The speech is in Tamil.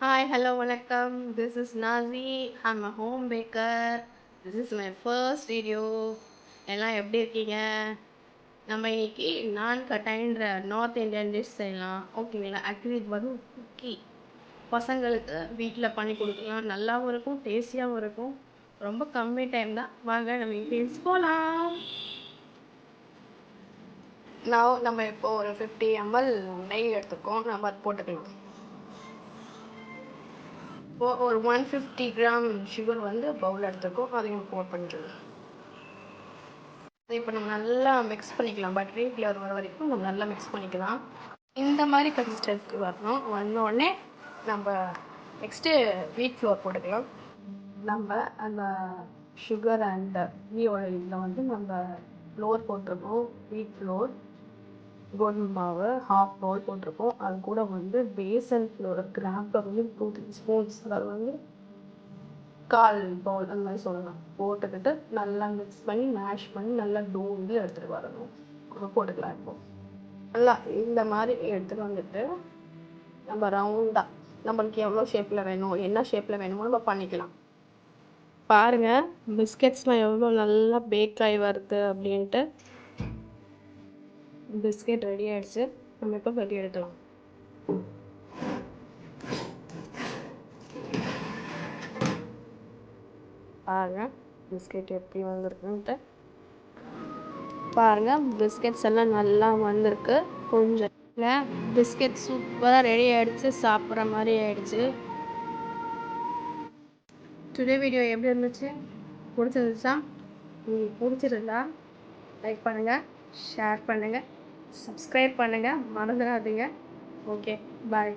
Hi, hello, வணக்கம். This is Nazi. I'm a home baker. This is my first video. எல்லாம் எப்படி இருக்கீங்க? நம்ம இன்னைக்கு நான் கட்டாயின்ற நார்த் இந்தியன் டிஷ் செய்யலாம். ஓகேங்களா? ஆக்சுவலி இது வந்து குக்கி பசங்களுக்கு வீட்டில் பண்ணி கொடுக்கலாம். நல்லாவும் இருக்கும், டேஸ்டியாகவும் இருக்கும். ரொம்ப கம்மி டைம் தான். வாங்க நம்ம இன்க்ரீடியன்ஸ் போகலாம். நம்ம இப்போ ஒரு 50 ml நெய் எடுத்துக்கோம். நம்ம அது போட்டுக்கலாம். ஒரு 150 கிராம் சுகர் வந்து பவுல் எடுத்துக்கோம். அதையும் போட் பண்ணிக்கலாம். இப்போ நம்ம நல்லா மிக்ஸ் பண்ணிக்கலாம். பட்டரி ஃப்ளேவர் வர வரைக்கும் நம்ம நல்லா மிக்ஸ் பண்ணிக்கலாம். இந்த மாதிரி கன்சிஸ்டன்சி வரணும். வந்தோடனே நம்ம நெக்ஸ்ட்டு வீட் ஃப்ளோர் போட்டுக்கலாம். நம்ம அந்த சுகர் அண்ட் கீயோட இதில் வந்து நம்ம ஃப்ளோர் போட்டிருக்கோம். வீட் ஃப்ளோர், கோதுமை மாவு ஹாஃப் பவுல் போட்டிருக்கோம். அது கூட வந்து பேசன் ஃப்ளோர் கிராம்பை வந்து 2-3 ஸ்பூன்ஸ், அதாவது வந்து 1/4 பவுல் அந்த மாதிரி சொல்லலாம், போட்டுக்கிட்டு நல்லா மிக்ஸ் பண்ணி மேஷ் பண்ணி நல்லா டோ வந்து எடுத்துகிட்டு வரணும். போட்டுக்கலாம். இப்போ நல்லா இந்த மாதிரி எடுத்துகிட்டு வந்துட்டு நம்ம ரவுண்டாக நம்மளுக்கு எவ்வளோ ஷேப்பில் வேணும், என்ன ஷேப்பில் வேணுமோ நம்ம பண்ணிக்கலாம். பாருங்கள் பிஸ்கெட்ஸ்லாம் எவ்வளோ நல்லா பேக் ஆகி வருது அப்படின்ட்டு. பிஸ்கெட் ரெடி ஆகிடுச்சு. நம்ம இப்போ வெளியே எடுக்கலாம். பாருங்கள் பிஸ்கெட் எப்படி வந்திருக்குன்ட்டு. பாருங்கள் பிஸ்கெட்ஸ் எல்லாம் நல்லா வந்திருக்கு. கொஞ்சம் பிஸ்கெட் சூப்பராக ரெடி ஆகிடுச்சு, சாப்பிட்ற மாதிரி ஆகிடுச்சு. டுடே வீடியோ எப்படி இருந்துச்சு? பிடிச்சிருந்துச்சா? பிடிச்சிருந்தா லைக் பண்ணுங்கள், ஷேர் பண்ணுங்கள், சப்ஸ்கிரைப் பண்ணுங்கள், மறந்துடாதீங்க. ஓகே, பாய்.